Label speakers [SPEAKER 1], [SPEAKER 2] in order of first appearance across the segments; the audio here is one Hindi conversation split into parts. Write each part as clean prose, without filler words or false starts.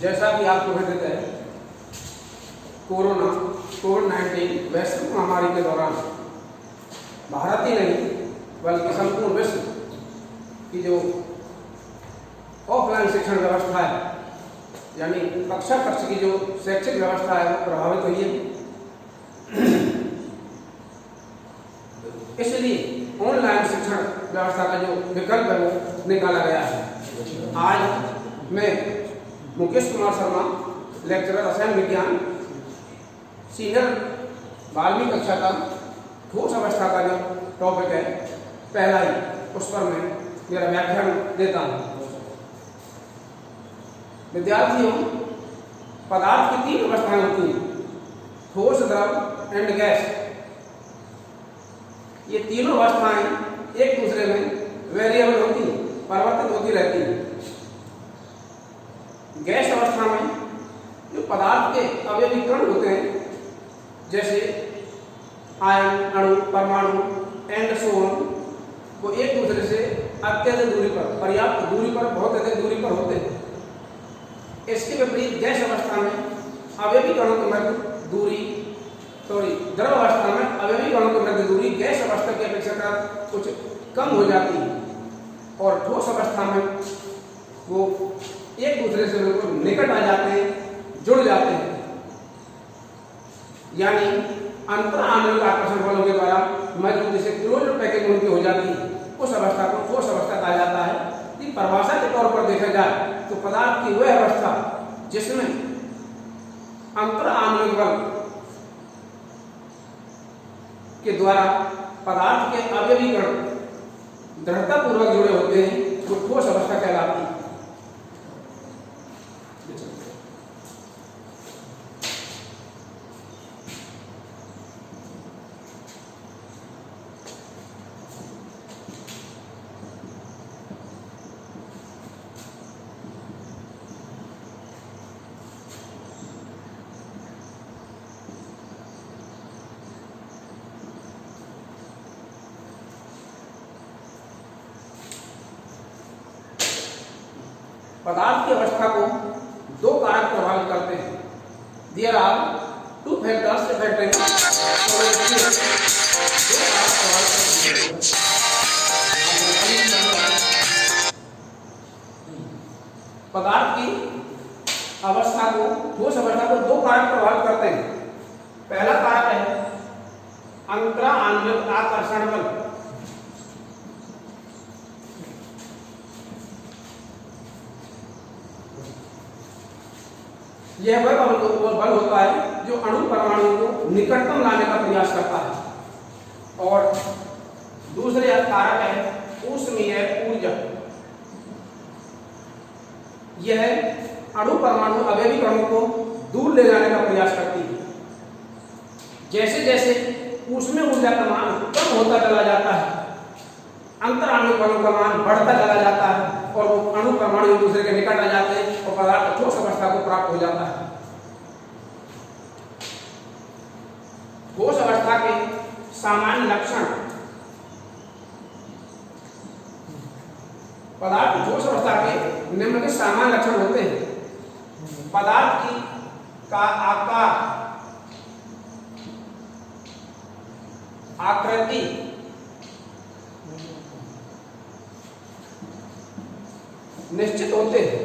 [SPEAKER 1] जैसा कि आपको विदित है, कोविड-19 वैश्विक महामारी के दौरान भारत ही नहीं बल्कि संपूर्ण विश्व की जो ऑफलाइन शिक्षण व्यवस्था है, यानी कक्षा कक्ष की जो शैक्षिक व्यवस्था है, वो प्रभावित हुई है। इसलिए ऑनलाइन शिक्षण व्यवस्था का जो विकल्प है वो निकाला गया है। आज मैं मुकेश कुमार शर्मा, लेक्चरर रसायन विज्ञान, सीनियर 12वीं कक्षा का ठोस अवस्था का जो टॉपिक है पहला ही, उस पर मैं मेरा व्याख्यान देता हूँ। विद्यार्थियों, पदार्थ की 3 अवस्थाएं होती हैं, ठोस, द्रव एंड गैस। ये तीनों अवस्थाएं एक दूसरे में वेरिएबल होती हैं, परिवर्तित होती रहती हैं। गैस अवस्था में जो पदार्थ के अवयवी कण होते हैं, जैसे आयन, अणु, परमाणु एंड सो ऑन, वो एक दूसरे से अत्यधिक दूरी पर, पर्याप्त दूरी पर, बहुत अधिक दूरी पर होते हैं। इसके विपरीत गैस अवस्था में अवयवी कणों के मध्य दूरी, द्रव अवस्था में अवयवी कणों के मध्य दूरी गैस अवस्था की अपेक्षा कुछ कम हो जाती है, और ठोस अवस्था में वो एक दूसरे से बिल्कुल निकट आ जाते हैं, जुड़ जाते हैं। यानी अंतर आणविक आकर्षण बलों के द्वारा मजबूती से क्लोज पैकिंग उनकी हो जाती है। उस अवस्था को ठोस अवस्था कहा जाता है। कि परिभाषा के तौर पर देखा जाए तो पदार्थ की वह अवस्था जिसमें अंतर आणविक बल के द्वारा पदार्थ के अवयवी कण दृढ़तापूर्वक जुड़े होते हैं, वो ठोस अवस्था कहलाती है। पदार्थ की अवस्था को 2 कारक प्रभावित करते हैं। There are 2 factors affecting पदार्थ की अवस्था को, ठोस अवस्था को 2 कारक प्रभावित करते हैं। पहला कारक है अंतर आणविक आकर्षण बल। यह वह बल होता है जो अणु परमाणु को निकटतम लाने का प्रयास करता है। और दूसरे कारक है ऊष्मीय ऊर्जा। यह अणु परमाणु अवयवी कणों को दूर ले जाने का प्रयास करती है। जैसे जैसे ऊष्मीय ऊर्जा का मान कम होता चला जाता है, अंतर आणविक बलों का मान बढ़ता चला जाता है, और वो अणु परमाणु एक दूसरे के निकट आ जाते हैं और पदार्थ ठोस अवस्था को प्राप्त हो जाता है। ठोस अवस्था के सामान्य लक्षण। पदार्थ ठोस अवस्था के निम्न के सामान्य लक्षण होते हैं। पदार्थ की का आकार, आकृति, निश्चित होते हैं।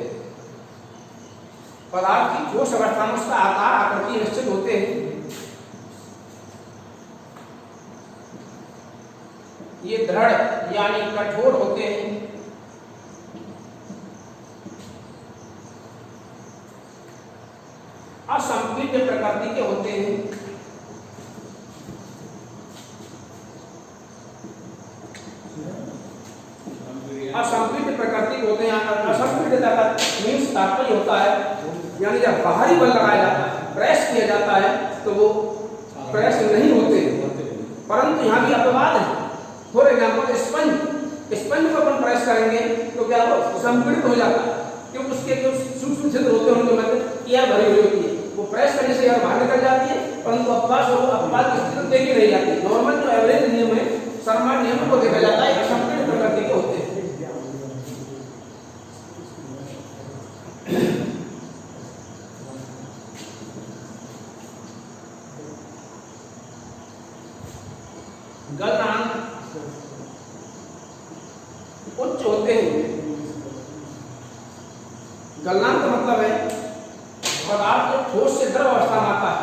[SPEAKER 1] पदार्थ की ठोस अवस्था में उसका आकार, आकृति निश्चित होते हैं। ये दृढ़ यानी कठोर होते हैं। असंपीड्य प्रकृति के होते हैं। असंपीड्य प्रकृति के होते हैं। असंपीड्यता का मीन्स तात्पर्य होता है, यानी जब बाहरी बल लगाया जाता है, प्रेस किया जाता है, तो वो प्रेस नहीं होते। परंतु यहाँ भी अपवाद है। फॉर एग्जाम्पल स्पंज को अपन प्रेस करेंगे तो क्या वो संपीड़ित हो जाता है, क्योंकि उसके जो सूक्ष्म छिद्र होते हैं उनके मध्य एयर भरी हुई होती है। वो प्रेस करने से एयर बाहर निकल जाती है, परंतु अपवाद की स्थिति देखी नहीं जाती। नॉर्मल जो एवरेज नियम है, सामान्य नियमों को देखा जाता है, असंपीड़ित प्रकृति के होते हैं। होते हैं। गलनांक का मतलब है पदार्थ जो ठोस से द्रव अवस्था में आता है,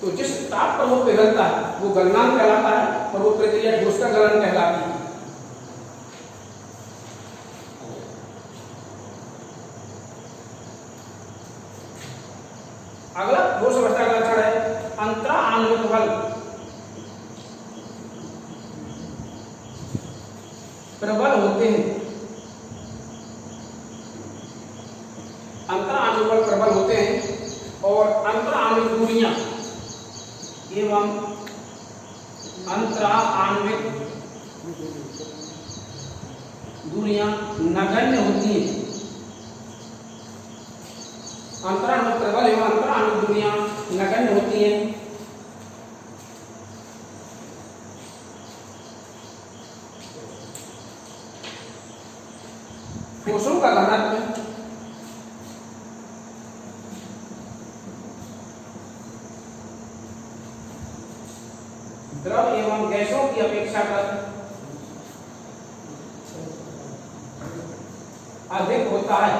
[SPEAKER 1] तो जिस ताप पर वो पिघलता है वो गलनांक कहलाता है, और वो प्रक्रिया ठोस का गलन कहलाती है। अगला ठोस अवस्था का लक्षण है अंतरा आणविक बल। प्रबल होते हैं, अंतरा आणविक बल प्रबल होते हैं, और अंतरा आणविक दूरियां एवं अंतरा आणविक दूरियां नगण्य होती हैं। अंतराणु प्रबल एवं अंतराणु दूरियां नगण्य होती हैं। ठोसों का घनत्व द्रव एवं गैसों की अपेक्षाकृत अधिक होता है।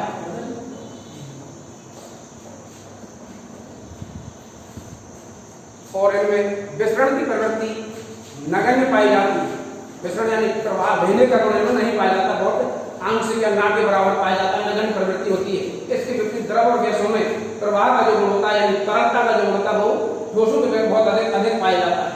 [SPEAKER 1] और इनमें विसरण की प्रवृत्ति नगण्य पाई जाती है। विसरण यानी प्रवाह बहने का गुण इनमें नहीं पाया जाता, बहुत आंशिक या ना के बराबर पाया जाता है, नगण्य प्रवृत्ति होती है। इसके विपरीत द्रव और गैसों में प्रवाह का जो गुण होता है यानी तरलता का जो गुण होता है वो ठोसों के बहुत अधिक पाया जाता है।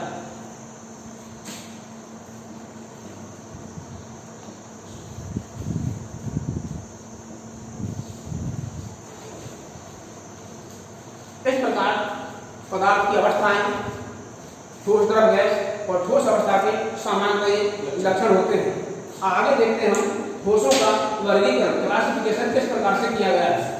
[SPEAKER 1] इस प्रकार पदार्थ की अवस्थाएं ठोस, द्रव, गैस और ठोस अवस्था के सामान्य लक्षण होते हैं। आगे देखते हैं हम ठोसों का वर्गीकरण, क्लासिफिकेशन किस प्रकार से किया गया है।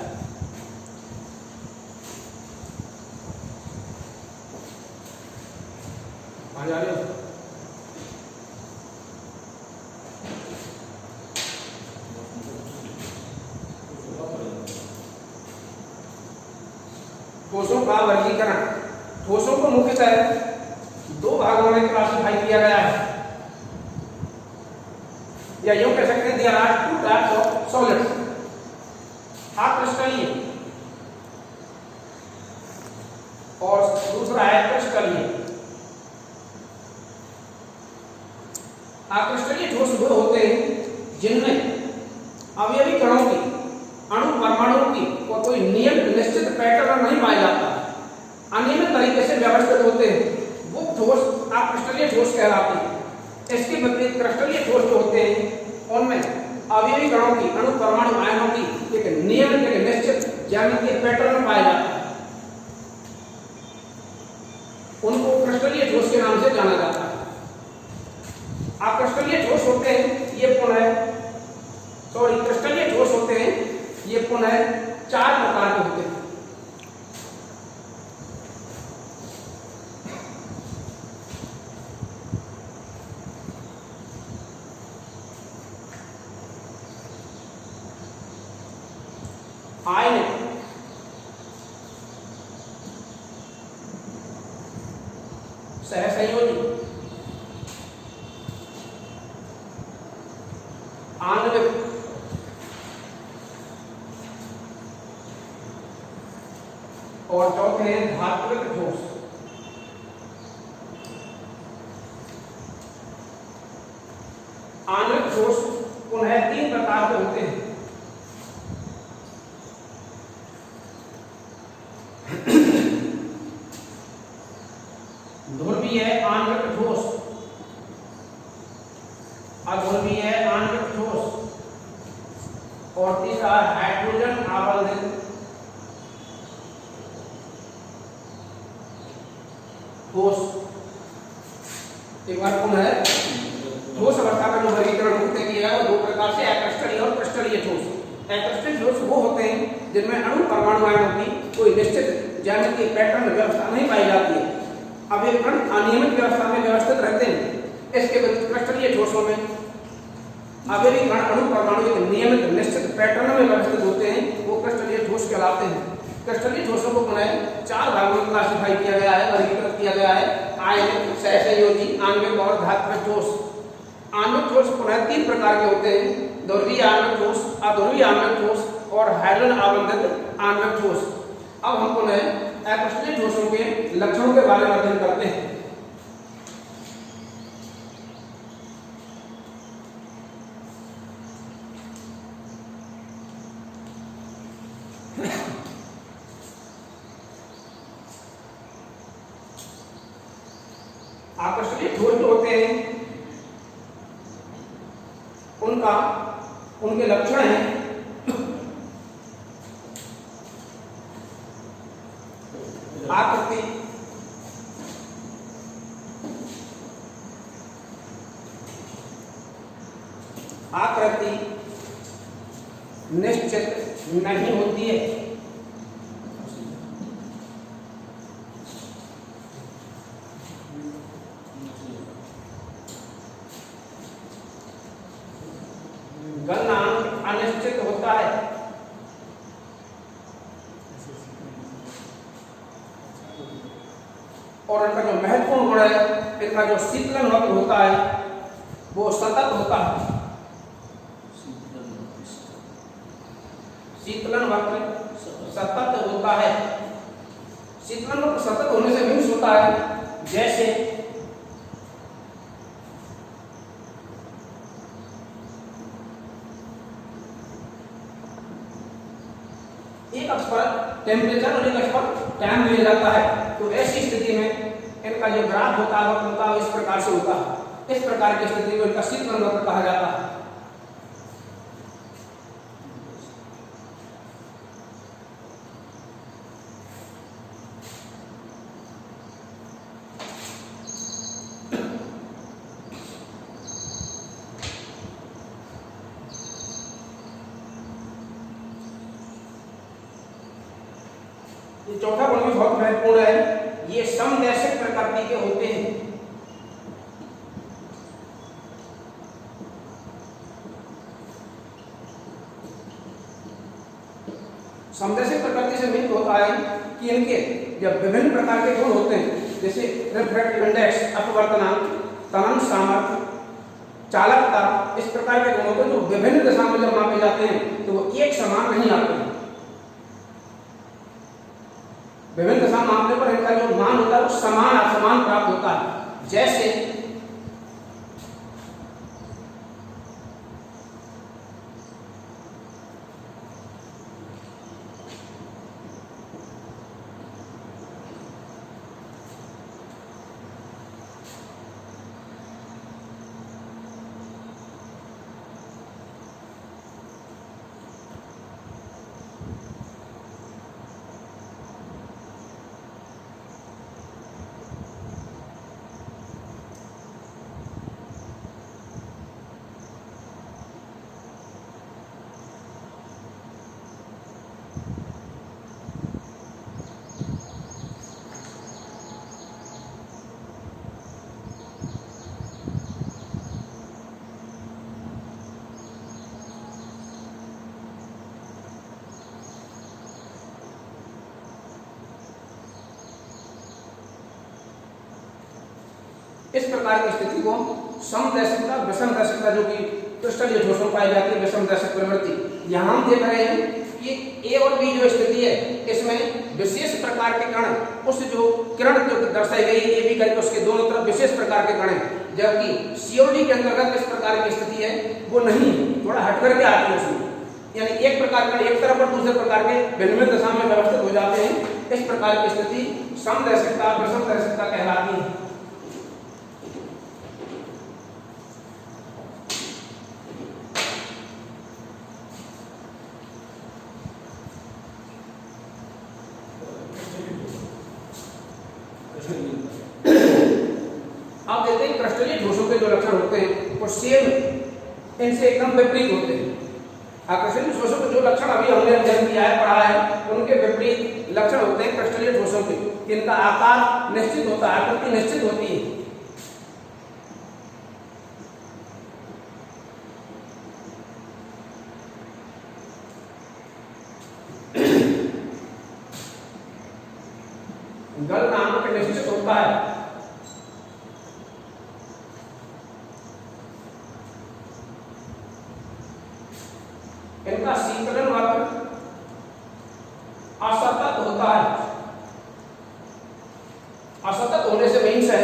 [SPEAKER 1] ठोसों का वर्गीकरण, ठोसों को मुख्यतः दो भागों में क्लासिफाई किया गया है, या यूं कह सकते हैं there are two types of solids, अक्रिस्टलीय और दूसरा है क्रिस्टलीय। अक्रिस्टलीय ठोस वो होते हैं जिनमें अवयवी कणों की, अणु परमाणुओं की कोई निश्चित पैटर्न नहीं पाया जाता, अनियमित तरीके से व्यवस्थित होते हैं, वो ठोस अक्रिस्टलीय ठोस कहलाते हैं। इसके विपरीत क्रिस्टलीय ठोस जो होते हैं उनमें अवयवी कणों की, अणु परमाणु आयनों की एक नियमित, एक निश्चित ज्यामितीय पैटर्न पाया जाता है, उनको क्रिस्टलीय ठोस के नाम से जाना जाता है। अक्रिस्टलीय ठोस होते हैं ये क्रिस्टलीय ठोस होते हैं ये पुनः 4 प्रकार के होते हैं। आयनिक, सहसंयोजी, आणविक, और चौथे हैं धात्विक ठोस। आणविक ठोस पुनः 3 प्रकार के होते हैं। ध्रुवीय आणविक ठोस, अध्रुवीय आणविक ठोस, और तीसरा हाइड्रोजन आबंधित ठोस। एक बार पुनः ठोस अवस्था का जो वर्गीकरण होते किया है वो 2 प्रकार से, अक्रिस्टलीय और क्रिस्टलीय ठोस। अक्रिस्टलीय ठोस वो होते हैं जिनमें अणु परमाणु आयनों की कोई निश्चित ज्यामितीय पैटर्न व्यवस्था नहीं पाई जाती है, अवयवी कण अनियमित व्यवस्था में व्यवस्थित रहते हैं। इसके विपरीत क्रिस्टलीय ठोसों में अवयवी कण, अणु परमाणु एक नियमित निश्चित पैटर्न में व्यवस्थित होते हैं, वो क्रिस्टलीय ठोस कहलाते हैं। क्रिस्टलीय ठोसों को पुनः 4 भागों में क्लासिफाई किया गया है, वर्गीकृत किया गया है। आयनिक, सहसंयोजी, आणविक और धात्विक ठोस। आणविक ठोस पुनः तीन प्रकार के होते हैं, ध्रुवीय आणविक ठोस, अध्रुवीय आणविक ठोस और हाइड्रोजन आवंटित आणविक ठोस। अब हम पुनः अक्रिस्टलीय ठोसों के लक्षणों के बारे में अध्ययन करते हैं। अक्रिस्टलीय ठोस जो होते हैं उनके लक्षण हैं आकृति, आकृति निश्चित नहीं होती है, गलनांक अनिश्चित होता है, और इनका जो महत्वपूर्ण गुण है, इनका जो शीतलन वक्र होता है वो सतत होता है। शीतलन वक्र सतत होता है। शीतलन वक्र सतत होने से भिन्न होता है, जैसे एक अक्ष पर टेम्परेचर और एक अक्ष पर टाइम दिया जाता है, तो ऐसी स्थिति में इनका जो ग्राफ होता है वक्र होता है इस प्रकार से होता है। इस प्रकार की स्थिति में इनका शीतलन वक्र कहा जाता है। ये चौथा गुण भी बहुत महत्वपूर्ण है, ये समदैशिक प्रकृति के होते हैं। समदैशिक प्रकृति से भिन्न होता है कि इनके जब विभिन्न प्रकार के गुण होते हैं, जैसे रिफ्रैक्टिव इंडेक्स, अपवर्तनांक, तनन सामर्थ्य, चालकता, इस प्रकार के गुण होते हैं जो विभिन्न दिशा में जब मापे जाते हैं तो वो एक समान नहीं आते हैं। विभिन्न दिशा मापने पर इनका जो मान होता है वो समान असमान प्राप्त होता है। जैसे इस प्रकार की स्थिति को समदैशिकता, विषमदैशिकता, जो कि क्रिस्टलीय ठोसों पाई जाती है, विषमदैशिक प्रवृत्ति। यहाँ हम देख रहे हैं कि ए और बी जो स्थिति है इसमें विशेष प्रकार के कण, उस जो किरण जो दर्शाई गई ए बी करके उसके दोनों तरफ विशेष प्रकार के कण हैं, जबकि सी और डी के अंतर्गत इस प्रकार की स्थिति है वो नहीं, थोड़ा हट करके आती है उसमें। यानी एक प्रकार का एक तरफ और दूसरे प्रकार के भिन्न दिशा में व्यवस्थित हो जाते हैं। इस प्रकार की स्थिति समदैशिकता, विषमदैशिकता कहलाती है। आप देखते हैं क्रिस्टलीय ठोसों के जो लक्षण होते हैं वो सेम इनसे एकदम विपरीत होते हैं। क्रिस्टलीय ठोसों के जो लक्षण अभी हमने अध्ययन किया है, पढ़ा है, उनके विपरीत लक्षण होते हैं क्रिस्टलीय ठोसों के। इनका आकार निश्चित होता है, आकृति निश्चित होती है। गलनांक निश्चित होता है। इनका शीतलन मात्र असतत होता है। असतत होने से मीन्स है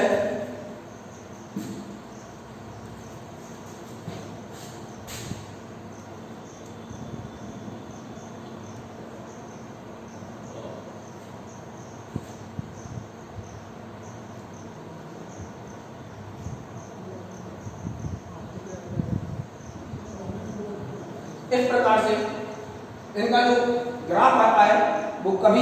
[SPEAKER 1] इस प्रकार से इनका जो ग्राफ आता है वो कभी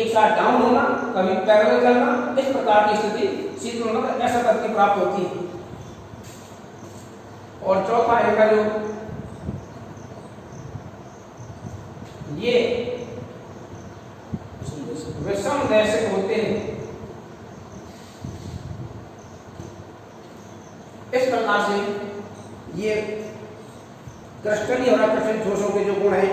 [SPEAKER 1] एक साथ डाउन होना, कभी पैरेलल चलना, इस प्रकार की स्थिति शीतलन मतलब असतत की प्राप्त होती है। और चौथा इनका जो ये विषम दैशिक होते हैं, इस प्रकार से ये क्रिस्टलीय और अक्रिस्टलीय ठोसों के जो गुण हैं,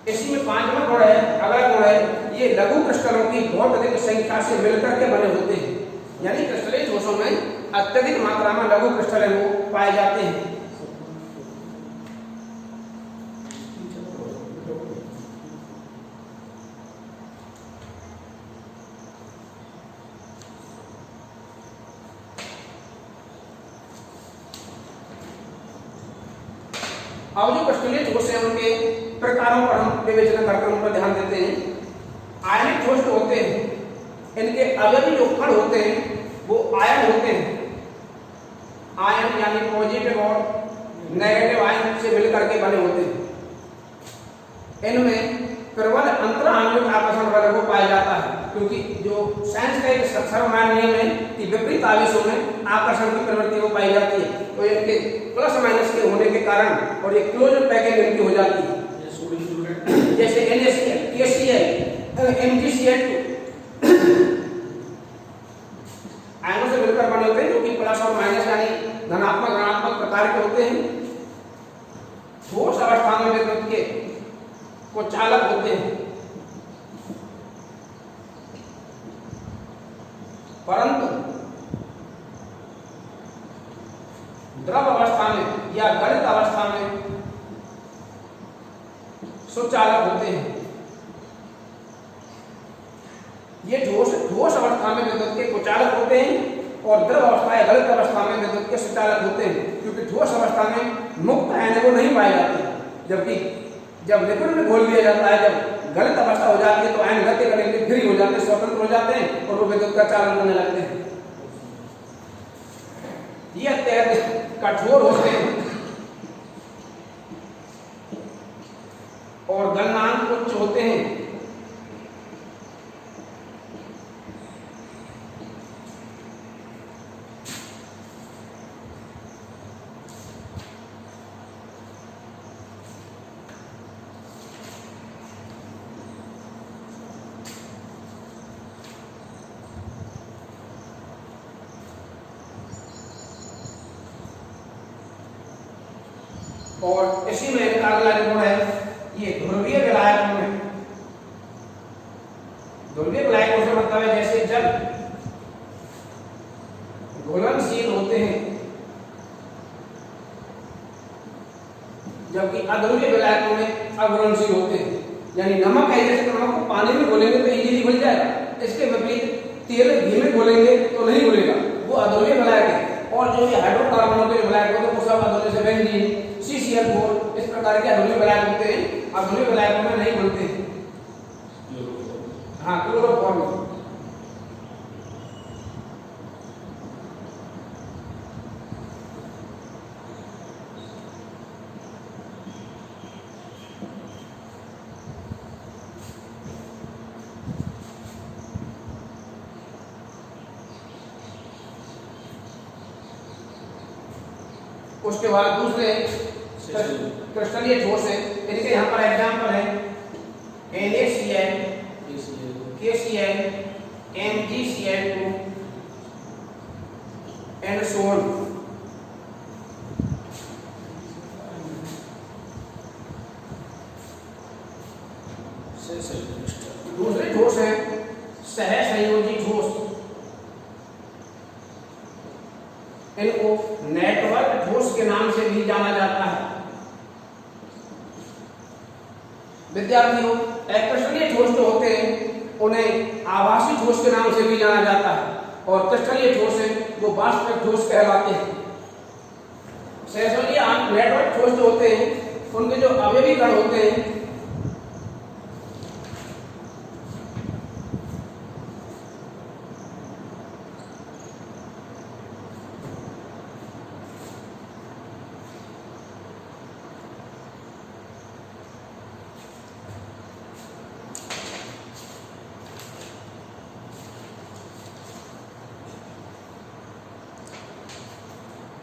[SPEAKER 1] इसी में पांचवा गुण है, अगला गुण है, ये लघु क्रिस्टलों की बहुत अधिक संख्या से मिलकर के बने होते हैं। यानी क्रिस्टलीय ठोसों में अत्यधिक मात्रा में लघु क्रिस्टल वो पाए जाते हैं। अब जो क्रिस्टलीय ठोस हैं उनके प्रकारों पर हम विवेचना करके उन पर ध्यान देते हैं। आयनिक ठोस होते हैं, इनके अवयवी जो कण होते हैं वो आयन होते हैं। आयन यानी पॉजिटिव और नेगेटिव आयन से मिलकर के बने होते हैं। इनमें प्रबल अंतर आणविक आकर्षण बल को पाया जाता है, क्योंकि जो साइंस का एक सर्वमान्य नियम है कि विपरीत आवेशों में आकर्षण की प्रवृत्ति वो पाई जाती है। तो इनके प्लस माइनस के होने के कारण और एक क्लोज पैकेज इनकी हो जाती है, जैसे NaCl, KCl, MgCl2 आयनों से मिलकर बने होते हैं, जो कि प्लस और माइनस यानी धनात्मक ऋणात्मक प्रकार के होते हैं। ठोस अवस्था में विद्युत के को चालक होते हैं, परंतु द्रव अवस्था में या गलित अवस्था में सुचालक होते हैं। ये ठोस अवस्था में विद्युत के कुचालक होते हैं और द्रव अवस्था या गलित अवस्था में विद्युत के सुचालक होते हैं, क्योंकि ठोस अवस्था में मुक्त आयन वो नहीं पाए जाते, जबकि जब लिक्विड में घोल दिया जाता है, जब गलत अवस्था हो जाती है तो आयन गति करने के लिए फ्री हो जाते हैं, स्वतंत्र हो जाते हैं और वो विद्युत का चालन करने लगते हैं। ये अत्यधिक कठोर होते हैं और गलनांक उच्च होते हैं। और इसी में इनका अगला जो गुण है ये ध्रुवीय विलायक में, ध्रुवीय विलायकों से मतलब है जैसे जब घुलनशील होते हैं, जबकि अध्रुवीय विलायकों में अघुलनशील होते हैं। यानी नमक है, जैसे नमक को पानी में घोलेंगे तो इजीली घुल जाएगा, इसके विपरीत तेल घी में घोलेंगे तो नहीं घुलेगा, वो अध्रुवीय विलायक है। और जो ये हाइड्रोकार्बनों के विलायक होते हैं वो सब अध्रुवीय से बेंजीन, CCl4 इस प्रकार के अध्रुवीय विलायक होते हैं, अध्रुवीय विलायकों में नहीं घुलते हैं। हाँ, क्लोरोफॉर्म। उसके बाद दूसरे क्रिस्टलीय ठोस है, इनके यहाँ पर एग्जाम्पल है NaCl, KCl, MgCl2 and so on. दूसरे ठोस है सहसंयोजी ठोस, NO नेटवर्क ठोस के नाम से भी जाना जाता है। विद्यार्थियों, अक्रिस्टलीय ठोस जो होते हैं उन्हें आभासी ठोस के नाम से भी जाना जाता है, और क्रिस्टलीय ठोस है वो वास्तविक ठोस कहलाते हैं। सहसंयोजी नेटवर्क ठोस जो होते हैं उनके जो अवयवी कण होते हैं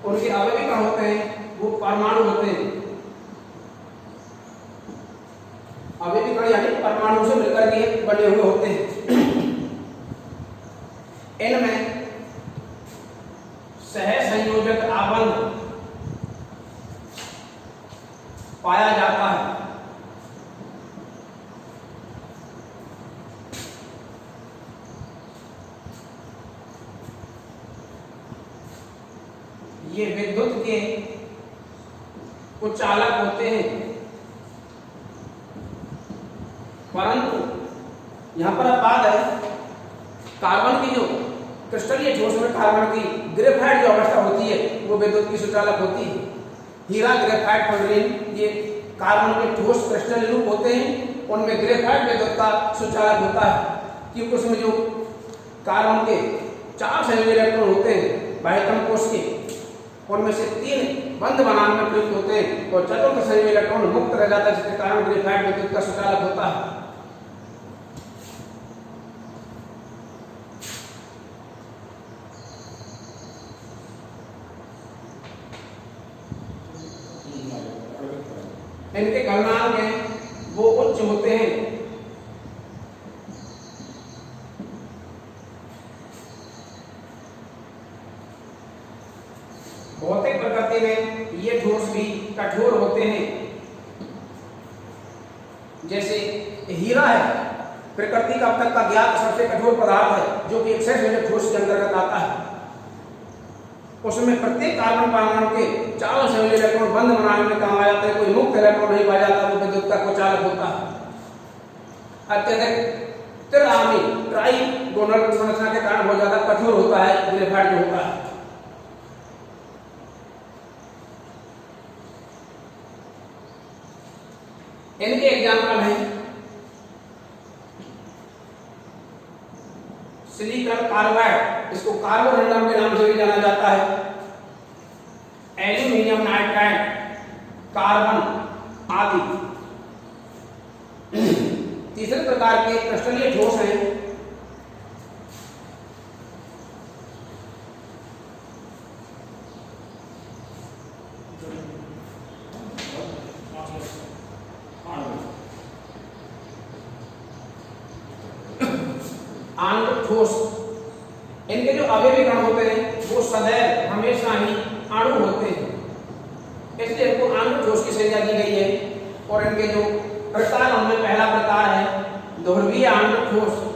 [SPEAKER 1] उनके अवयवी कण होते हैं वो परमाणु होते हैं। अवयवी कण यानी परमाणु से मिलकर के बने हुए होते हैं। इनमें सहसंयोजक आबंध पाया जाता है। ये विद्युत के कुचालक होते हैं, परंतु यहां पर बात है कार्बन की जो क्रिस्टलीय ठोस में कार्बन की ग्रेफाइट जो अवस्था होती है वो विद्युत की सुचालक होती है। हीरा, ग्रेफाइट, टोरलिन ये कार्बन के ठोस क्रिस्टल रूप होते हैं, उनमें ग्रेफाइट विद्युत का सुचालक होता है, क्योंकि उसमें जो कार्बन के 4 संयोजी इलेक्ट्रॉन होते हैं बाह्यतम कोश के, उनमें से 3 बंध बनाने में प्रयुक्त होते हैं और चतुर्थ संयोजी इलेक्ट्रॉन मुक्त रह जाता है, जिसके कारण ग्रेफाइट विद्युत का सुचालक होता है। इनके गलनांक हैं वो उच्च होते हैं। भौतिक प्रकृति में ये ठोस भी कठोर होते हैं। जैसे हीरा है, प्रकृति का अब तक का ज्ञात सबसे कठोर पदार्थ है, जो कि एक सहसंयोजक ठोस के अंतर्गत आता है। उसमें प्रत्येक कार्बन परमाणु के 4 संयोजी इलेक्ट्रॉन बंध बनाने में काम आ जाता है, कोई मुक्त इलेक्ट्रॉन नहीं पाया जाता, वो विद्युत का कुचालक होता है। अत्यधिक त्रिआयामी ट्राइगोनल संरचना के कारण बहुत ज्यादा कठोर होता है ग्रेफाइट जो होता है। इनके एग्जाम्पल हैं सिलिकॉन कार्बाइड, इसको कार्बोरंडम के नाम से भी जाना जाता है, एल्यूमिनियम नाइट्राइड, कार्बन आदि। तीसरे प्रकार के क्रिस्टलीय ठोस हैं आणविक ठोस। इनके जो अवयवी कण होते हैं वो सदैव हमेशा ही अणु होते हैं, इसलिए इनको आणविक ठोस की संज्ञा दी गई है। और इनके जो प्रकार उनमें पहला प्रकार है ध्रुवीय आणविक ठोस।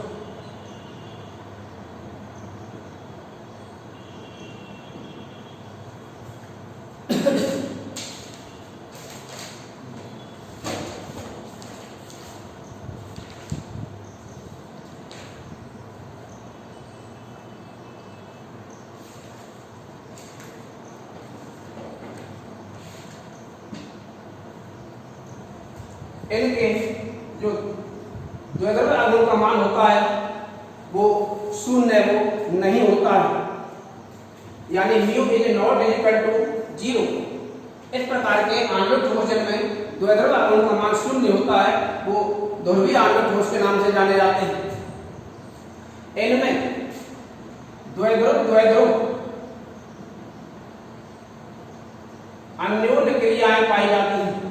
[SPEAKER 1] इनके जो द्विध्रुव आघूर्ण का मान होता है वो शून्य वो नहीं होता है, यानी mu is not equal to 0। इस प्रकार के आणविक ठोस में द्विध्रुव आघूर्ण का मान शून्य होता है, वो ध्रुवीय आणविक ठोस के नाम से जाने जाते हैं। इनमें द्विध्रुव अन्योन्य क्रियाएं पाई जाती हैं।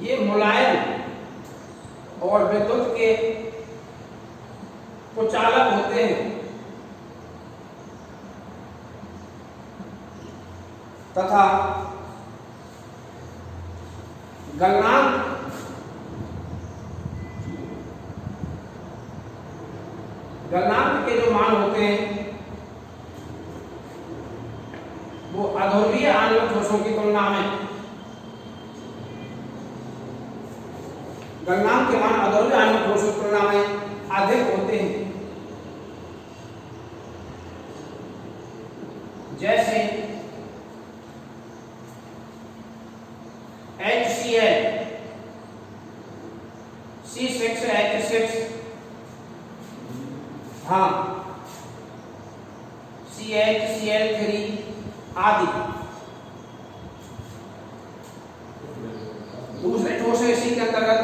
[SPEAKER 1] ये मुलायम और विद्युत के कुचालक होते हैं तथा गलनांक के जो मान होते हैं वो अध्रुवीय आणविक ठोसों की तुलना में, गलनांक के मान अध्रुवीय आणविक ठोसों की तुलना में अधिक होते हैं। जैसे HCl, C6H6, हाँ, CHCl3 आदि। दूसरे ठोस है इसी के अंतर्गत।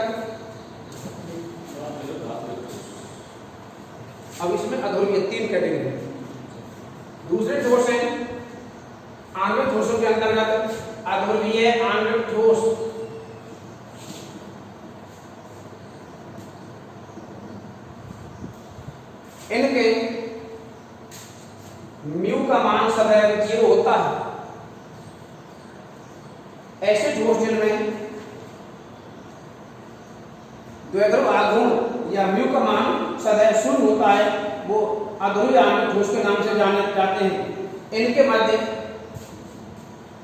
[SPEAKER 1] अब इसमें अध्रुवीय 3 कैटेगरी है। दूसरे ठोस है आणविक ठोसों के अंतर्गत अध्रुवीय आणविक ठोस, इनके म्यू का मान सदैव 0 होता है। ऐसे ठोस जिनमें द्विध्रुव आघूर्ण या म्यू का मान सदैव 0 होता है वो अध्रुवीय आणविक ठोस के नाम से जाने जाते हैं। इनके मध्य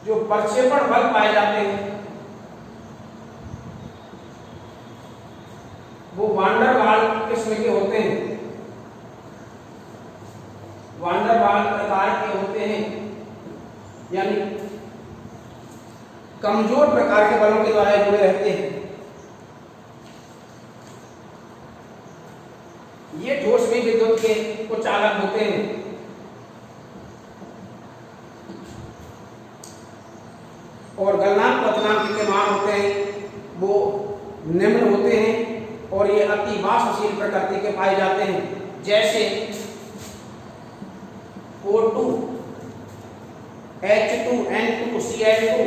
[SPEAKER 1] जो प्रक्षेपण बल पाए जाते हैं वो वांडर वाल किस्म के होते हैं, वांडर वाल प्रकार के होते हैं, यानी कमजोर प्रकार के बलों के द्वारा जुड़े रहते हैं। ये ठोस भी विद्युत के कुचालक होते हैं। और गलनांक पतनांक के मान होते हैं वो निम्न होते हैं और ये अति वाष्पशील प्रकृति के पाए जाते हैं। जैसे O2, H2N2, Cl2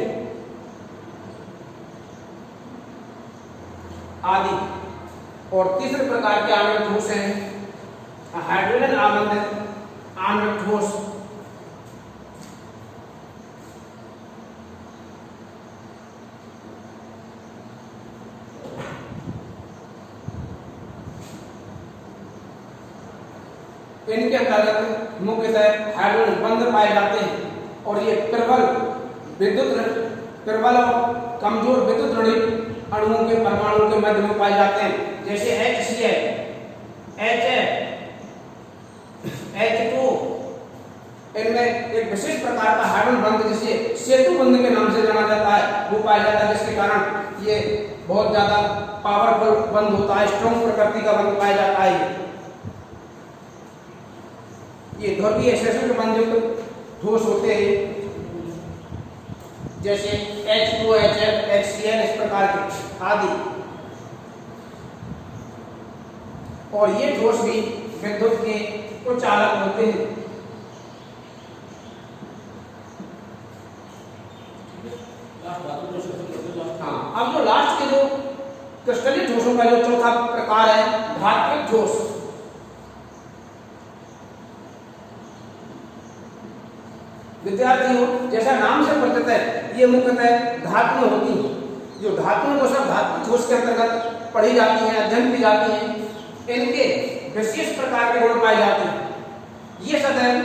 [SPEAKER 1] आदि। और तीसरे प्रकार के आणविक ठोस हैं हाइड्रोजन आबंधित आणविक ठोस। इनके अंतर्गत मुख्यतः हाइड्रोजन बंध पाए जाते हैं और ये प्रबल और कमजोर विद्युत ऋणात्मक अणुओं के परमाणुओं के मध्य में पाए जाते हैं। जैसे HCl, HF, H2, इनमें एक विशेष प्रकार का हाइड्रोजन बंध जिसे सेतु बंध के नाम से जाना जाता है वो पाया जाता है, जिसके कारण ये बहुत ज्यादा पावरफुल बंध होता है, स्ट्रॉन्ग प्रकृति का बंध पाया जाता है। ये ध्रुवीय सशुल्क बंधयुक्त ठोस होते हैं जैसे H2, HF, HCl इस प्रकार के आदि। और ये ठोस भी विद्युत के कुचालक होते हैं। हाँ, अब जो लास्ट के जो क्रिस्टलीय ठोसों का जो चौथा प्रकार है धात्विक ठोस। विद्यार्थियों, जैसा नाम से परिचित है ये मुख्यतः धातु में होती हैं। जो धातुएं वो सब धातु ठोस के अंतर्गत पढ़ी जाती हैं, अध्ययन की जाती हैं। इनके विशेष प्रकार के गुण पाए जाते हैं। ये सदैव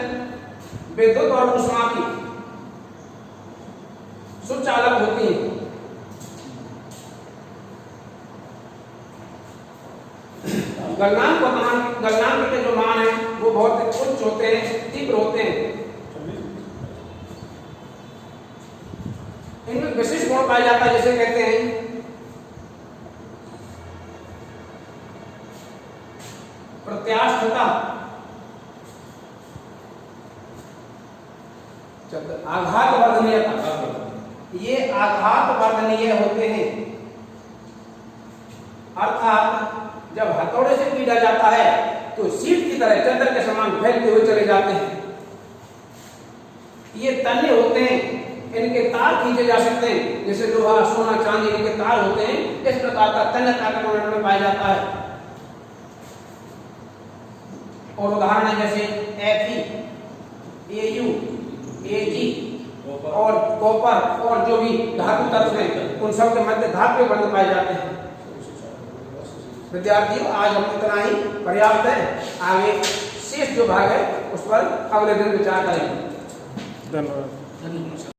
[SPEAKER 1] विद्युत और ऊष्मा की सुचालक होती हैं। गलनांक के जो मान है वो बहुत उच्च होते हैं, तीव्र होते हैं। इनमें विशिष्ट गुण पाया जाता है, जैसे कहते हैं प्रत्यास्थता, आघात वर्धनीयता। ये आघात वर्धनीय होते हैं, अर्थात जब हथौड़े से पीटा जाता है तो शीट की तरह चंद्र के समान फैलते हुए चले जाते हैं। ये तन्य होते हैं, इनके तार खींचे जा सकते हैं, जैसे लोहा, सोना, चांदी इनके तार होते हैं। इस प्रकार का तन्यता का गुण में पाया जाता है। और उदाहरण है जैसे Fe, Au, Ag, और कॉपर और जो भी धातु तत्व हैं उन सब के मध्य धातु के बंध पाए जाते हैं। विद्यार्थियों आज हम इतना ही पर्याप्त है। आगे शेष जो भाग है उस पर अगले दिन विचार करेंगे।
[SPEAKER 2] धन्यवाद।